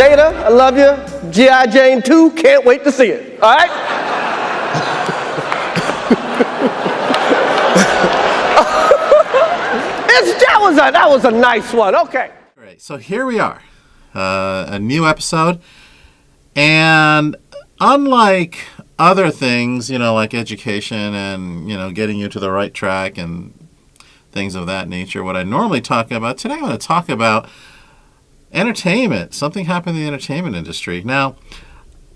Jada, I love you. G.I. Jane 2, can't wait to see it. All right? That was a nice one. Okay. All right, so here we are, a new episode, and unlike other things, like education and, getting you to the right track and things of that nature, what I normally talk about, today I'm going to talk about entertainment. Something happened in the entertainment industry. Now,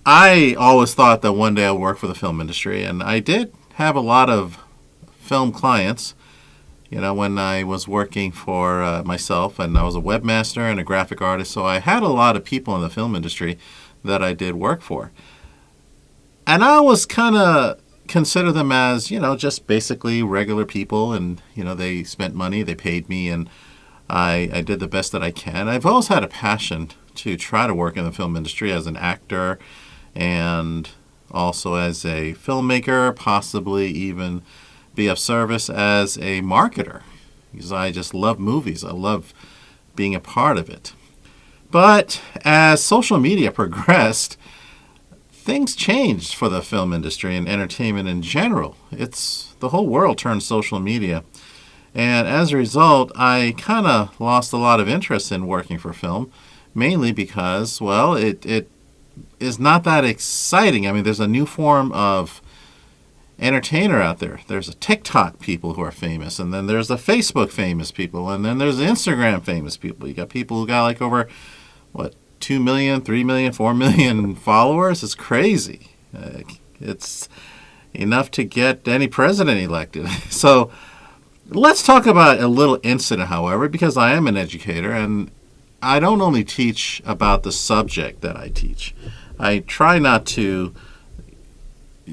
I always thought that one day I'd work for the film industry, and I did have a lot of film clients, when I was working for myself, and I was a webmaster and a graphic artist, so I had a lot of people in the film industry that I did work for. And I always kind of consider them as, just basically regular people, and, they spent money, they paid me, and I did the best that I can. I've always had a passion to try to work in the film industry as an actor and also as a filmmaker, possibly even be of service as a marketer, because I just love movies. I love being a part of it. But as social media progressed, things changed for the film industry and entertainment in general. The whole world turned social media. And as a result, I kind of lost a lot of interest in working for film, mainly because, it is not that exciting. I mean, there's a new form of entertainer out there. There's a TikTok people who are famous, and then there's the Facebook famous people, and then there's the Instagram famous people. You got people who got like over, 2 million, 3 million, 4 million followers. It's crazy. It's enough to get any president elected. So let's talk about a little incident, however, because I am an educator, and I don't only teach about the subject that I teach. I try not to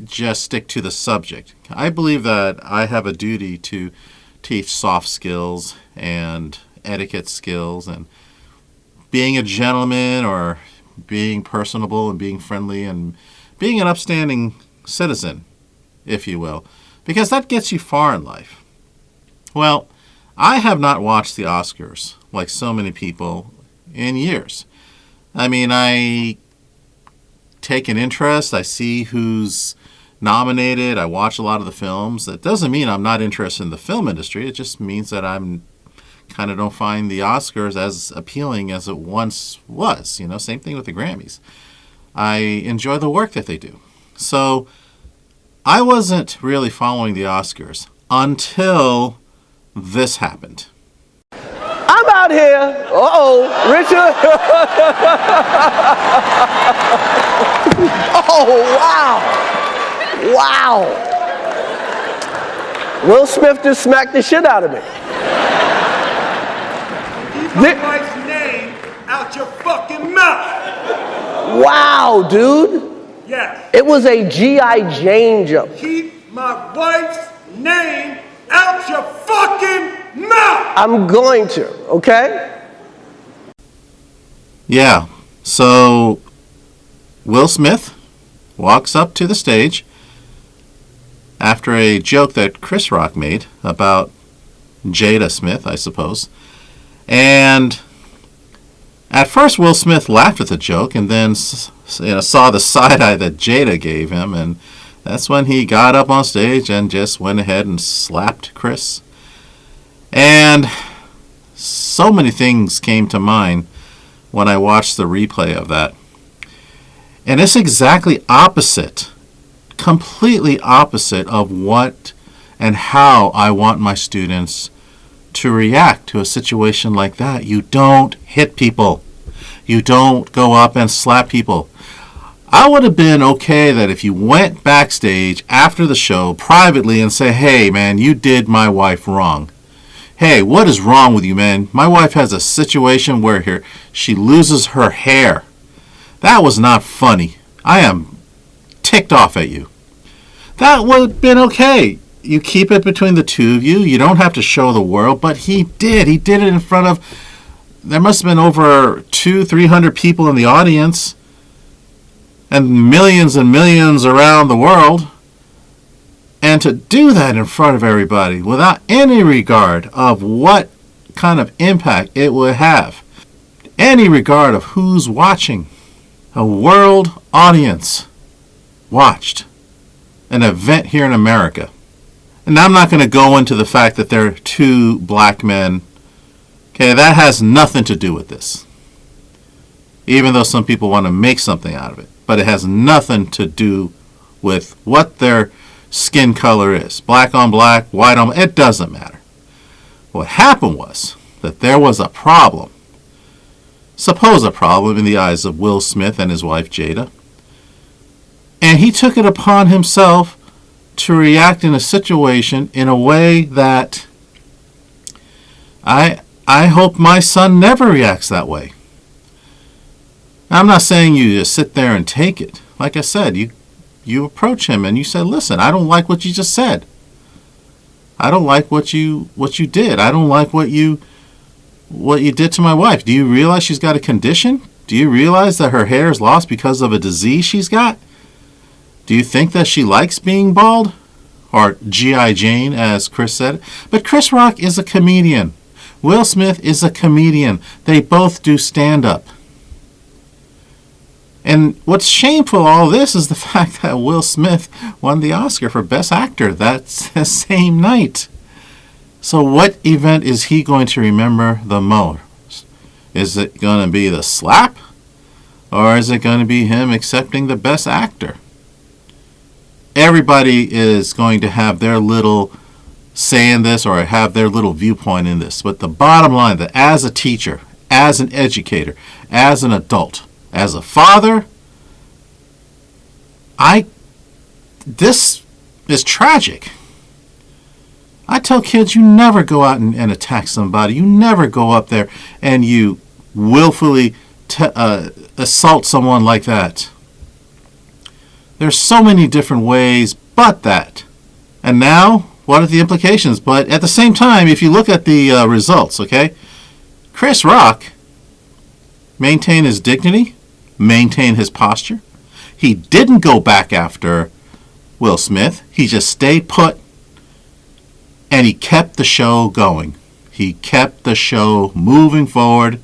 just stick to the subject. I believe that I have a duty to teach soft skills and etiquette skills and being a gentleman, or being personable and being friendly and being an upstanding citizen, if you will, because that gets you far in life. Well, I have not watched the Oscars like so many people in years. I mean, I take an interest. I see who's nominated. I watch a lot of the films. That doesn't mean I'm not interested in the film industry. It just means that I'm kind of don't find the Oscars as appealing as it once was. Same thing with the Grammys. I enjoy the work that they do. So I wasn't really following the Oscars until this happened. I'm out here. Richard. Oh, wow. Will Smith just smacked the shit out of me. Keep my wife's name out your fucking mouth. Wow, dude. Yes. It was a G.I. Jane jump. Keep my wife's name out your fucking mouth. I'm going to, okay? Yeah. So Will Smith walks up to the stage after a joke that Chris Rock made about Jada Smith, I suppose. And at first, Will Smith laughed at the joke and then saw the side eye that Jada gave him, and that's when he got up on stage and just went ahead and slapped Chris. And so many things came to mind when I watched the replay of that. And it's exactly opposite, completely opposite of what and how I want my students to react to a situation like that. You don't hit people. You don't go up and slap people. I would have been okay that if you went backstage after the show privately and say, hey, man, you did my wife wrong. Hey, what is wrong with you, man? My wife has a situation where she loses her hair. That was not funny. I am ticked off at you. That would have been okay. You keep it between the two of you. You don't have to show the world, but he did. He did it in front of, there must have been over 200-300 people in the audience and millions around the world. And to do that in front of everybody without any regard of what kind of impact it would have. any regard of who's watching. A world audience watched an event here in America. And I'm not going to go into the fact that there are two black men. Okay, that has nothing to do with this. Even though some people want to make something out of it. But it has nothing to do with what their skin color is. Black on black, white on... It doesn't matter. What happened was that there was a problem. Suppose a problem in the eyes of Will Smith and his wife Jada. And he took it upon himself to react in a situation in a way that I hope my son never reacts that way. I'm not saying you just sit there and take it. Like I said, you approach him and you say, listen, I don't like what you just said. I don't like what you did. I don't like what you did to my wife. Do you realize she's got a condition? Do you realize that her hair is lost because of a disease she's got? Do you think that she likes being bald? Or G.I. Jane, as Chris said. But Chris Rock is a comedian. Will Smith is a comedian. They both do stand-up. And what's shameful all this is the fact that Will Smith won the Oscar for Best Actor that same night. So what event is he going to remember the most? Is it going to be the slap? Or is it going to be him accepting the Best Actor? Everybody is going to have their little say in this or have their little viewpoint in this. But the bottom line, that as a teacher, as an educator, as an adult, as a father, this is tragic. I tell kids, you never go out and attack somebody. You never go up there and you willfully assault someone like that. There's so many different ways but that. And now, what are the implications? But at the same time, if you look at the results, okay, Chris Rock maintained his dignity, maintained his posture. He didn't go back after Will Smith. He just stayed put, and he kept the show going. He kept the show moving forward.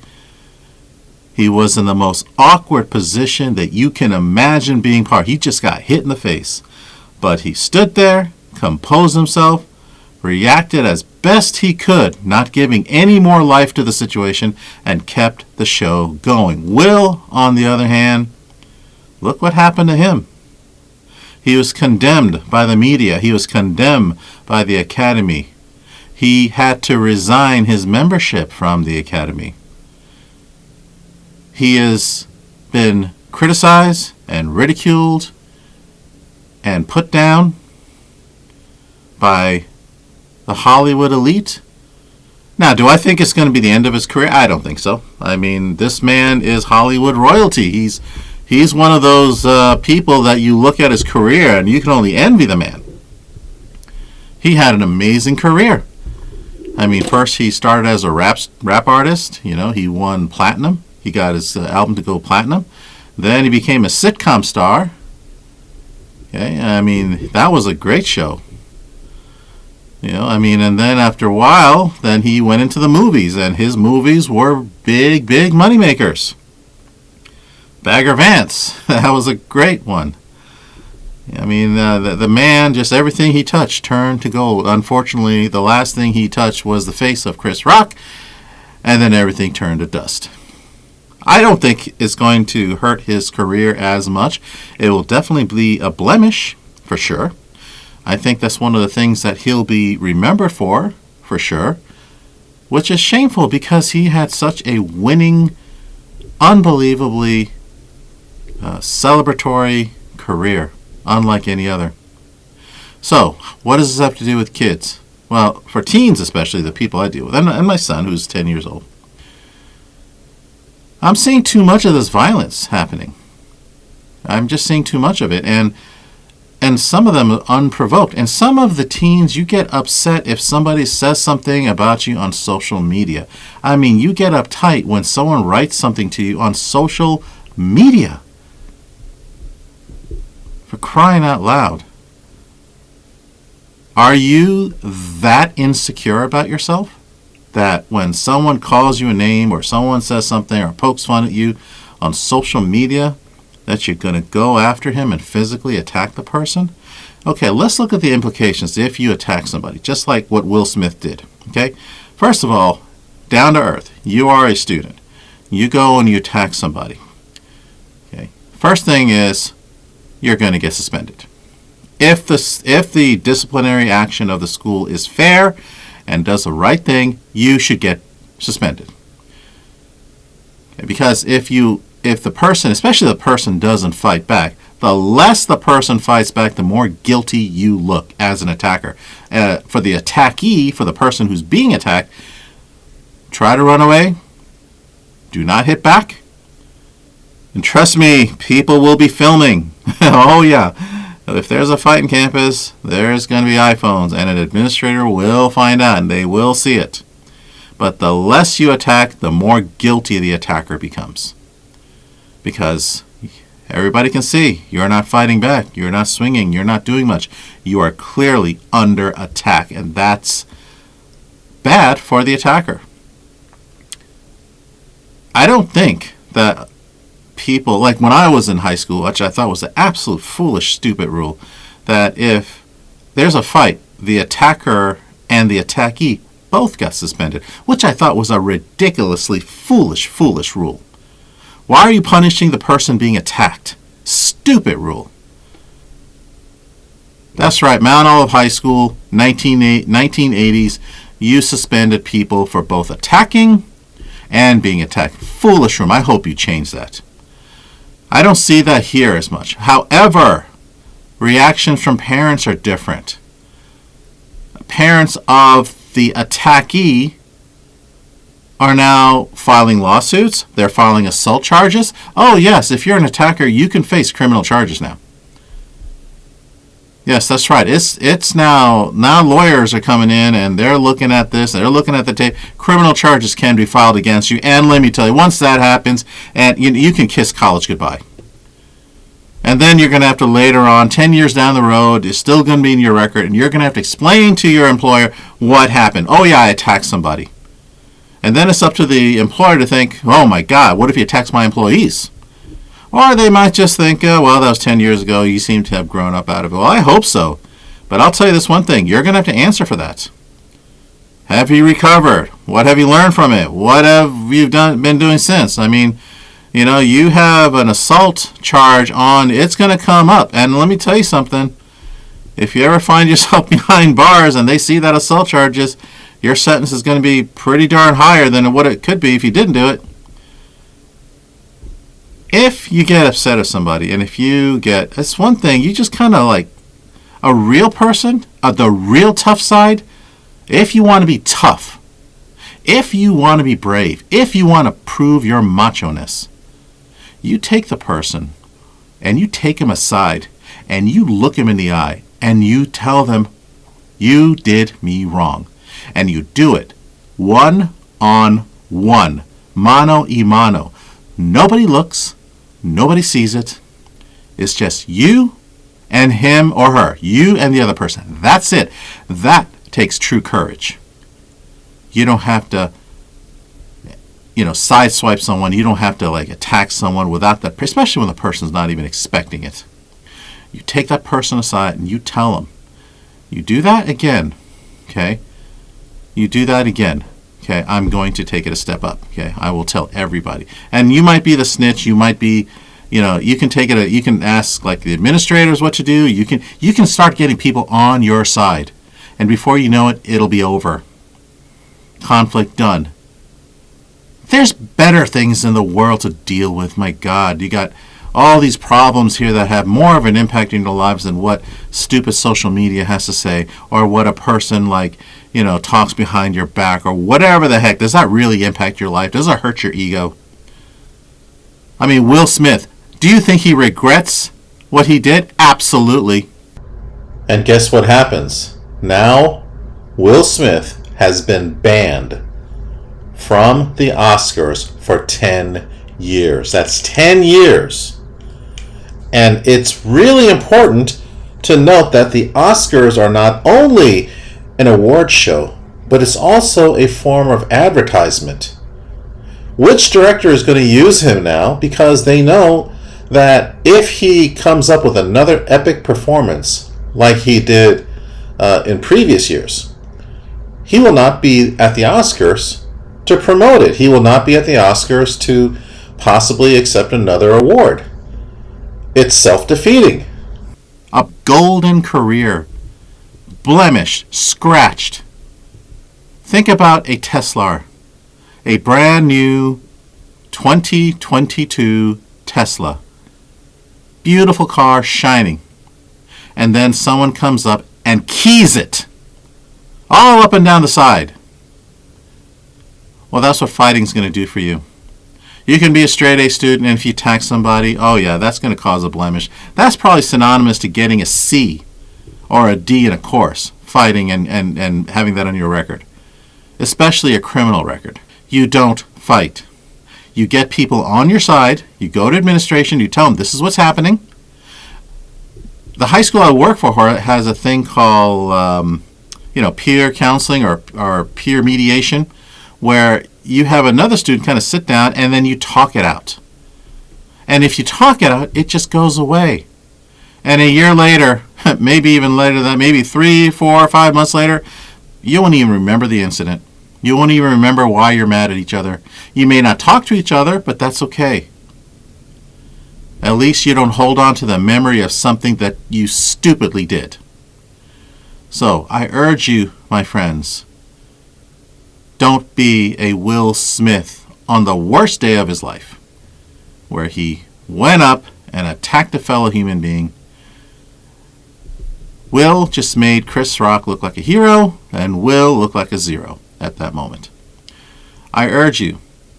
He was in the most awkward position that you can imagine being part. He just got hit in the face. But he stood there, composed himself, reacted as best he could, not giving any more life to the situation, and kept the show going. Will, on the other hand, look what happened to him. He was condemned by the media. He was condemned by the Academy. He had to resign his membership from the Academy. He has been criticized and ridiculed and put down by the Hollywood elite. Now, do I think it's going to be the end of his career? I don't think so. I mean, this man is Hollywood royalty. He's one of those people that you look at his career and you can only envy the man. He had an amazing career. I mean, first he started as a rap artist. You know, he won platinum. He got his album to go platinum. Then he became a sitcom star. Okay, I mean, that was a great show. You know, I mean, and then after a while, then he went into the movies, and his movies were big, big moneymakers. Bagger Vance, that was a great one. I mean, the man, just everything he touched turned to gold. Unfortunately, the last thing he touched was the face of Chris Rock, and then everything turned to dust. I don't think it's going to hurt his career as much. It will definitely be a blemish, for sure. I think that's one of the things that he'll be remembered for sure, which is shameful because he had such a winning, unbelievably celebratory career, unlike any other. So, what does this have to do with kids? Well, for teens especially, the people I deal with, and my son who's 10 years old, I'm seeing too much of this violence happening. I'm just seeing too much of it, and some of them are unprovoked. And some of the teens, you get upset if somebody says something about you on social media. I mean, you get uptight when someone writes something to you on social media. For crying out loud. Are you that insecure about yourself? that when someone calls you a name or someone says something or pokes fun at you on social media, that you're going to go after him and physically attack the person? Okay, let's look at the implications if you attack somebody, just like what Will Smith did. Okay, first of all, down to earth, you are a student. You go and you attack somebody. Okay, first thing is you're going to get suspended. If the disciplinary action of the school is fair and does the right thing, you should get suspended. Okay, because if the person, especially the person, doesn't fight back, the less the person fights back, the more guilty you look as an attacker. For the attackee, for the person who's being attacked, try to run away. Do not hit back. And trust me, people will be filming. Oh, yeah. If there's a fight in campus, there's going to be iPhones, and an administrator will find out, and they will see it. But the less you attack, the more guilty the attacker becomes. Because everybody can see you're not fighting back, you're not swinging, you're not doing much. You are clearly under attack, and that's bad for the attacker. I don't think that people, like when I was in high school, which I thought was an absolute foolish, stupid rule, that if there's a fight, the attacker and the attackee both got suspended, which I thought was a ridiculously foolish rule. Why are you punishing the person being attacked? Stupid rule. That's right, Mount Olive High School, 1980s, you suspended people for both attacking and being attacked. Foolish rule. I hope you change that. I don't see that here as much. However, reactions from parents are different. Parents of the attackee are now filing lawsuits. They're filing assault charges. Oh, yes, if you're an attacker, you can face criminal charges now. Yes, that's right. It's now lawyers are coming in and they're looking at this. They're looking at the tape. Criminal charges can be filed against you. And let me tell you, once that happens, and you can kiss college goodbye. And then you're going to have to later on, 10 years down the road, it's still going to be in your record, and you're going to have to explain to your employer what happened. Oh, yeah, I attacked somebody. And then it's up to the employer to think, oh, my God, what if he attacks my employees? Or they might just think, oh, well, that was 10 years ago. You seem to have grown up out of it. Well, I hope so. But I'll tell you this one thing. You're going to have to answer for that. Have you recovered? What have you learned from it? What have you been doing since? I mean, you know, you have an assault charge on. It's going to come up. And let me tell you something. If you ever find yourself behind bars and they see that assault charges, your sentence is going to be pretty darn higher than what it could be if you didn't do it. If you get upset at somebody, and if you get, it's one thing, you just kind of like a real person, the real tough side, if you want to be tough, if you want to be brave, if you want to prove your macho-ness, you take the person and you take him aside and you look him in the eye and you tell them, you did me wrong. And you do it one-on-one, mano y mano. Nobody looks. Nobody sees it. It's just you and him or her. You and the other person. That's it. That takes true courage. You don't have to, sideswipe someone. You don't have to, attack someone without that, especially when the person's not even expecting it. You take that person aside and you tell them, you do that again, okay? You do that again. Okay, I'm going to take it a step up. Okay, I will tell everybody. And you might be the snitch. You might be, you can take it. You can ask the administrators what to do. You can start getting people on your side, and before you know it, it'll be over. Conflict done. There's better things in the world to deal with. My God, you got all these problems here that have more of an impact in your lives than what stupid social media has to say, or what a person talks behind your back, or whatever the heck. Does that really impact your life? Does it hurt your ego? I mean, Will Smith, do you think he regrets what he did? Absolutely. And guess what happens? Now, Will Smith has been banned from the Oscars for 10 years. That's 10 years. And it's really important to note that the Oscars are not only an award show, but it's also a form of advertisement. Which director is going to use him now because they know that if he comes up with another epic performance like he did in previous years, he will not be at the Oscars to promote it. He will not be at the Oscars to possibly accept another award. It's self-defeating. A golden career, blemished, scratched. Think about a Tesla, a brand new 2022 Tesla. Beautiful car, shining. And then someone comes up and keys it all up and down the side. Well, that's what fighting's going to do for you. You can be a straight A student, and if you attack somebody, oh yeah, that's going to cause a blemish. That's probably synonymous to getting a C or a D in a course, fighting and having that on your record, especially a criminal record. You don't fight. You get people on your side, you go to administration, you tell them this is what's happening. The high school I work for has a thing called peer counseling or peer mediation, where you have another student kind of sit down and then you talk it out. And if you talk it out, it just goes away. And a year later, maybe even later than that, maybe 3, 4, 5 months later, you won't even remember the incident. You won't even remember why you're mad at each other. You may not talk to each other, but that's okay. At least you don't hold on to the memory of something that you stupidly did. So I urge you, my friends, don't be a Will Smith on the worst day of his life, where he went up and attacked a fellow human being. Will just made Chris Rock look like a hero, and Will look like a zero at that moment. I urge you,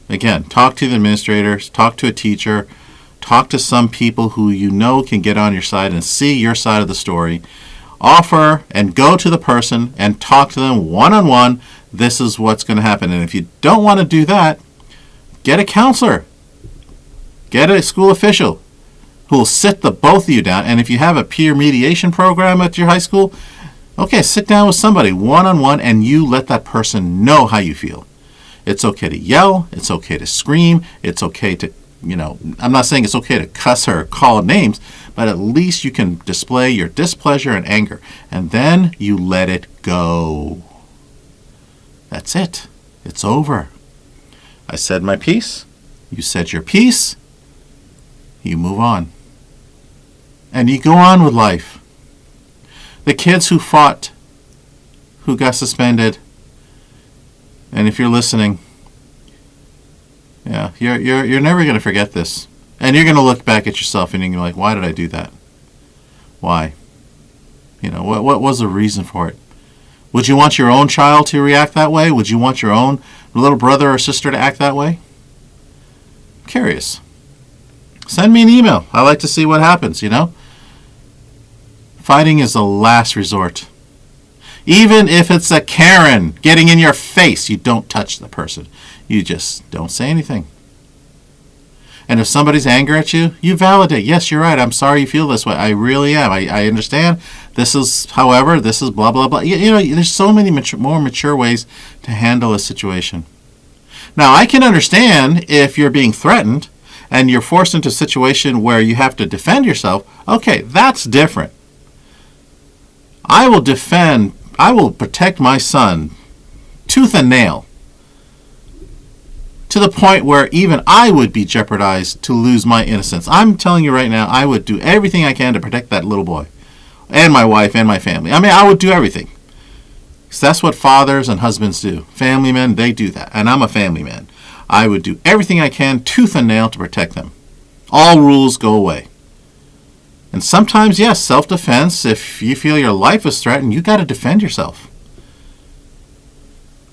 again, talk to the administrators, talk to a teacher, talk to some people who you know can get on your side and see your side of the story. Offer and go to the person and talk to them one-on-one. This is what's going to happen. And if you don't want to do that, get a counselor. Get a school official who will sit the both of you down. And if you have a peer mediation program at your high school, okay, sit down with somebody one-on-one and you let that person know how you feel. It's okay to yell. It's okay to scream. It's okay to, I'm not saying it's okay to cuss or call names, but at least you can display your displeasure and anger. And then you let it go. That's it. It's over. I said my piece. You said your piece. You move on. And you go on with life. The kids who fought, who got suspended, and if you're listening, yeah, you're never going to forget this. And you're going to look back at yourself and you're like, why did I do that? Why? What was the reason for it? Would you want your own child to react that way? Would you want your own little brother or sister to act that way? I'm curious. Send me an email. I like to see what happens, Fighting is the last resort. Even if it's a Karen getting in your face, you don't touch the person. You just don't say anything. And if somebody's angry at you, you validate. Yes, you're right. I'm sorry you feel this way. I really am. I understand. This is blah, blah, blah. There's so many more mature ways to handle a situation. Now, I can understand if you're being threatened and you're forced into a situation where you have to defend yourself. Okay, that's different. I will protect my son tooth and nail, to the point where even I would be jeopardized to lose my innocence. I'm telling you right now, I would do everything I can to protect that little boy and my wife and my family. I would do everything. Because that's what fathers and husbands do. Family men, they do that. And I'm a family man. I would do everything I can, tooth and nail, to protect them. All rules go away. And sometimes, yes, self-defense, if you feel your life is threatened, you got to defend yourself.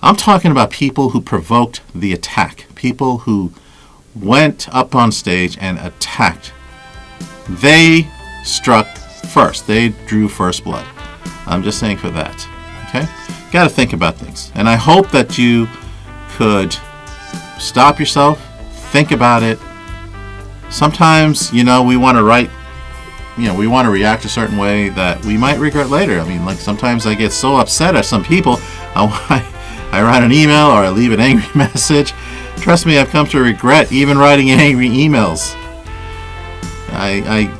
I'm talking about people who provoked the attack, people who went up on stage and attacked. They struck first. They drew first blood. I'm just saying for that. Okay? Got to think about things. And I hope that you could stop yourself, think about it. Sometimes, we want to we want to react a certain way that we might regret later. Sometimes I get so upset at some people. I write an email or I leave an angry message. Trust me, I've come to regret even writing angry emails.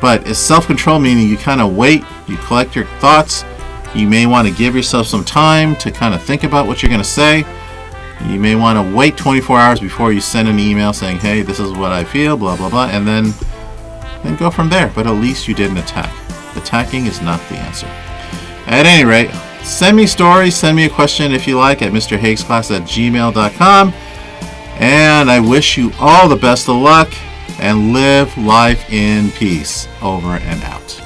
But it's self-control, meaning you kind of wait, you collect your thoughts. You may want to give yourself some time to kind of think about what you're going to say. You may want to wait 24 hours before you send an email saying, hey, this is what I feel, blah, blah, blah, and then go from there. But at least you didn't attack. Attacking is not the answer. At any rate, send me stories, send me a question if you like at mrhakesclass@gmail.com. And I wish you all the best of luck and live life in peace. Over and out.